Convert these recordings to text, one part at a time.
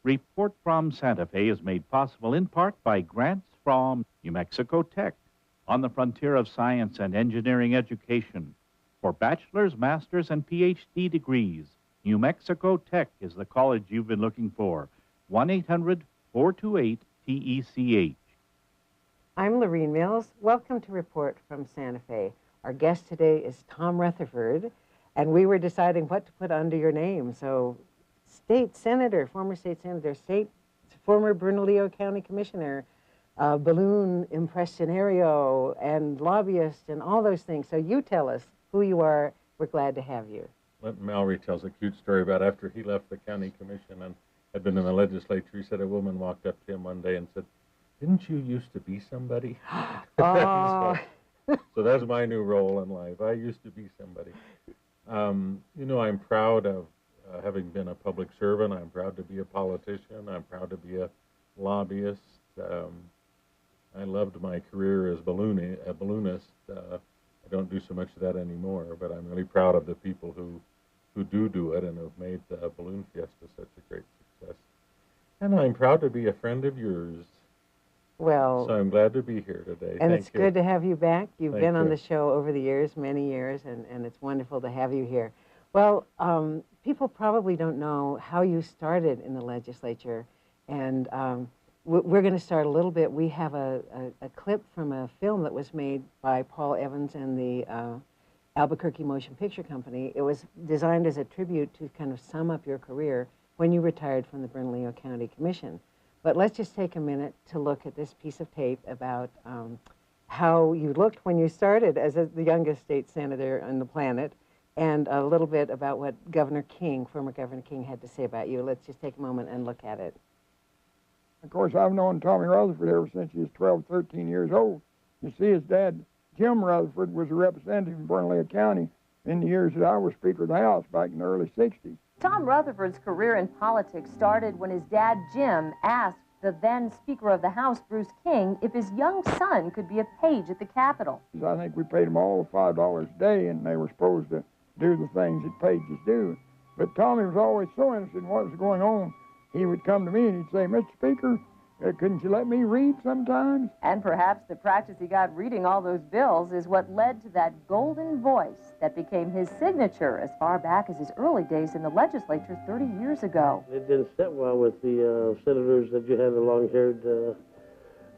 Report from Santa Fe is made possible in part by grants from New Mexico Tech, on the frontier of science and engineering education. For bachelor's, master's, and PhD degrees, New Mexico Tech is the college you've been looking for. 1-800-428-TECH. I'm Lorene Mills. Welcome to Report from Santa Fe. Our guest today is Tom Rutherford, and we were deciding what to put under your name. So, state senator, former state senator, former Bernalillo County commissioner, balloon impresario, and lobbyist, and all those things. So you tell us who you are. We're glad to have you. Linton Mallory tells a cute story about after he left the county commission and had been in the legislature. He said a woman walked up to him one day and said, "Didn't you used to be somebody?" Oh. So that's my new role in life. I used to be somebody. You know, I'm proud of having been a public servant. I'm proud to be a politician. I'm proud to be a lobbyist. I loved my career as a balloonist. I don't do so much of that anymore, but I'm really proud of the people who do it and have made the Balloon Fiesta such a great success. And I'm proud to be a friend of yours. Well, so I'm glad to be here today. And it's good to have you back. You've been on the show over the years, many years, and it's wonderful to have you here. Well, people probably don't know how you started in the legislature, and we're going to start a little bit. We have a clip from a film that was made by Paul Evans and the Albuquerque Motion Picture Company. It was designed as a tribute to kind of sum up your career when you retired from the Bernalillo County Commission. But let's just take a minute to look at this piece of tape about how you looked when you started as the youngest state senator on the planet, and a little bit about what Governor King, former Governor King, had to say about you. Let's just take a moment and look at it. Of course, I've known Tommy Rutherford ever since he was 12, 13 years old. You see, his dad, Jim Rutherford, was a representative in Bernalillo County in the years that I was Speaker of the House back in the early 60s. Tom Rutherford's career in politics started when his dad, Jim, asked the then Speaker of the House, Bruce King, if his young son could be a page at the Capitol. I think we paid them all $5 a day, and they were supposed to do the things that pages do. But Tommy was always so interested in what was going on. He would come to me and he'd say, "Mr. Speaker, couldn't you let me read sometimes?" And perhaps the practice he got reading all those bills is what led to that golden voice that became his signature as far back as his early days in the legislature 30 years ago. It didn't sit well with the senators that you had, the long-haired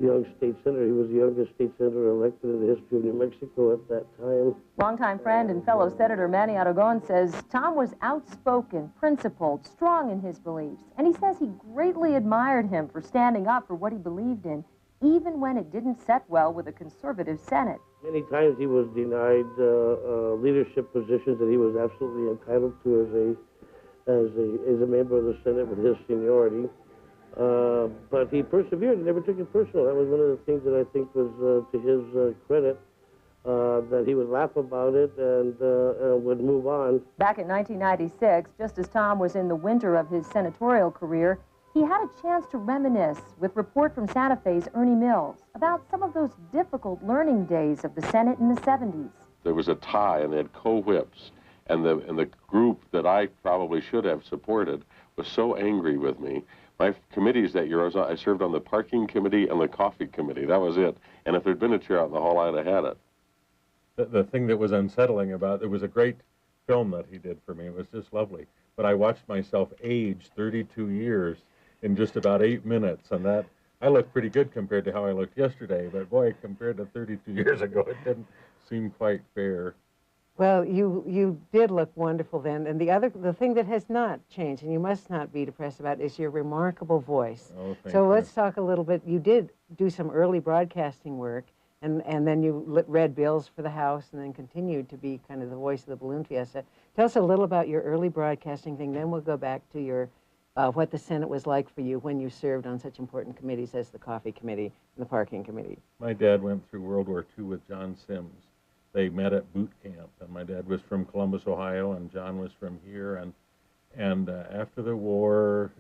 young state senator. He was the youngest state senator elected in the history of New Mexico at that time. Longtime friend and fellow Senator Manny Aragon says Tom was outspoken, principled, strong in his beliefs, and he says he greatly admired him for standing up for what he believed in, even when it didn't set well with a conservative Senate. Many times he was denied leadership positions that he was absolutely entitled to as a member of the Senate with his seniority. But he persevered and never took it personal. That was one of the things that I think was to his credit, that he would laugh about it and would move on. Back in 1996, just as Tom was in the winter of his senatorial career, he had a chance to reminisce with Report from Santa Fe's Ernie Mills about some of those difficult learning days of the Senate in the 70s. There was a tie, and they had co-whips, and the group that I probably should have supported was so angry with me. My committees that year, I served on the parking committee and the coffee committee. That was it. And if there'd been a chair out in the hall, I'd have had it. The thing that was unsettling about it was a great film that he did for me. It was just lovely. But I watched myself age 32 years in just about 8 minutes, and that I looked pretty good compared to how I looked yesterday. But boy, compared to 32 years ago, it didn't seem quite fair. Well, you did look wonderful then, and the thing that has not changed, and you must not be depressed about, is your remarkable voice. Oh, thank so you. Let's talk a little bit. You did do some early broadcasting work, and then you read bills for the House, and then continued to be kind of the voice of the Balloon Fiesta. Tell us a little about your early broadcasting thing. Then we'll go back to your what the Senate was like for you when you served on such important committees as the Coffee Committee and the Parking Committee. My dad went through World War II with John Sims. They met at boot camp, and my dad was from Columbus, Ohio, and John was from here. And after the war,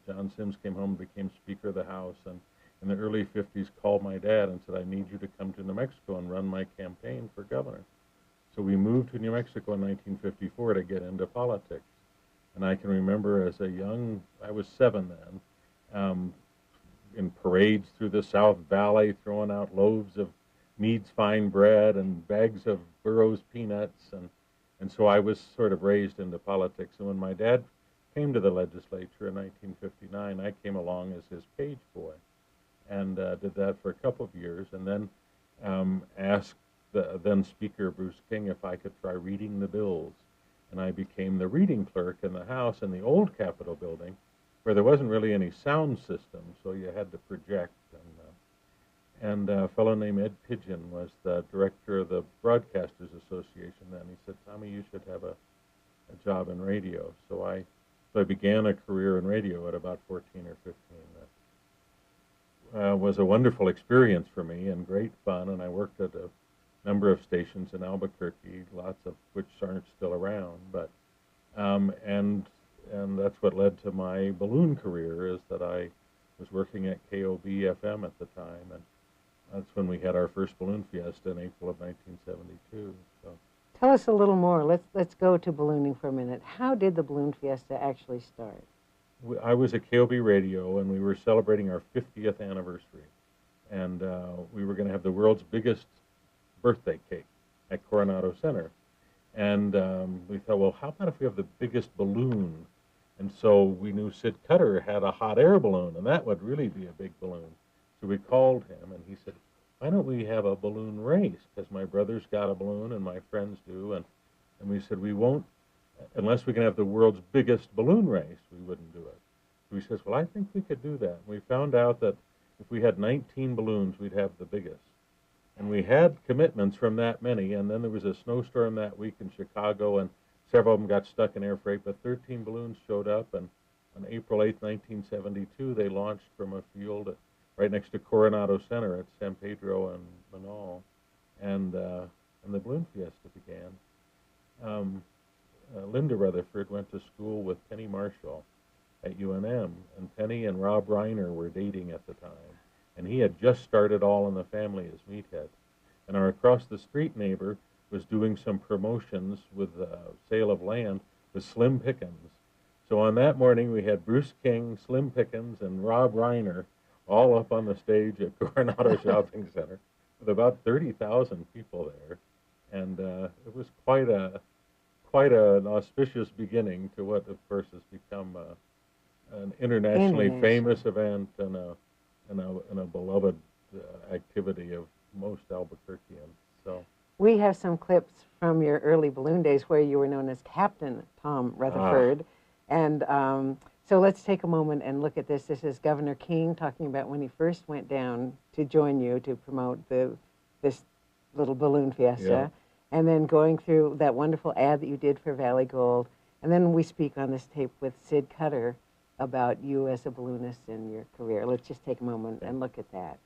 John Sims came home and became Speaker of the House, and in the early 50s called my dad and said, I need you to come to New Mexico and run my campaign for governor. So we moved to New Mexico in 1954 to get into politics. And I can remember as a young, I was 7 then, in parades through the South Valley, throwing out loaves of Meade's fine bread and bags of Burroughs peanuts. And so I was sort of raised into politics. And when my dad came to the legislature in 1959, I came along as his page boy and did that for a couple of years, and then asked the then Speaker Bruce King if I could try reading the bills. And I became the reading clerk in the House in the old Capitol building, where there wasn't really any sound system, so you had to project. And a fellow named Ed Pidgeon was the director of the Broadcasters Association then. He said, Tommy, you should have a job in radio. So I began a career in radio at about 14 or 15. That was a wonderful experience for me and great fun, and I worked at a number of stations in Albuquerque, lots of which aren't still around. But and that's what led to my balloon career, is that I was working at KOB-FM at the time, and that's when we had our first balloon fiesta in April of 1972. So. Tell us a little more. Let's go to ballooning for a minute. How did the balloon fiesta actually start? I was at KOB Radio, and we were celebrating our 50th anniversary, and we were going to have the world's biggest birthday cake at Coronado Center. And we thought, well, how about if we have the biggest balloon? And so we knew Sid Cutter had a hot air balloon, and that would really be a big balloon. So we called him, and he said, why don't we have a balloon race? Because my brother's got a balloon, and my friends do. And we said, we won't, unless we can have the world's biggest balloon race, we wouldn't do it. So he says, well, I think we could do that. And we found out that if we had 19 balloons, we'd have the biggest. And we had commitments from that many, and then there was a snowstorm that week in Chicago, and several of them got stuck in air freight, but 13 balloons showed up, and on April 8, 1972, they launched from a field right next to Coronado Center at San Pedro and Manal, and the balloon fiesta began. Linda Rutherford went to school with Penny Marshall at UNM, and Penny and Rob Reiner were dating at the time, and he had just started All in the Family as Meathead, and our across-the-street neighbor was doing some promotions with sale of land with Slim Pickens. So on that morning, we had Bruce King, Slim Pickens, and Rob Reiner all up on the stage at Coronado Shopping Center with about 30,000 people there. And it was quite an auspicious beginning to what, of course, has become an internationally famous event and a beloved activity of most Albuquerqueans. So we have some clips from your early balloon days where you were known as Captain Tom Rutherford. And so let's take a moment and look at this. This is Governor King talking about when he first went down to join you to promote this little balloon fiesta. Yeah. And then going through that wonderful ad that you did for Valley Gold. And then we speak on this tape with Sid Cutter about you as a balloonist in your career. Let's just take a moment and look at that.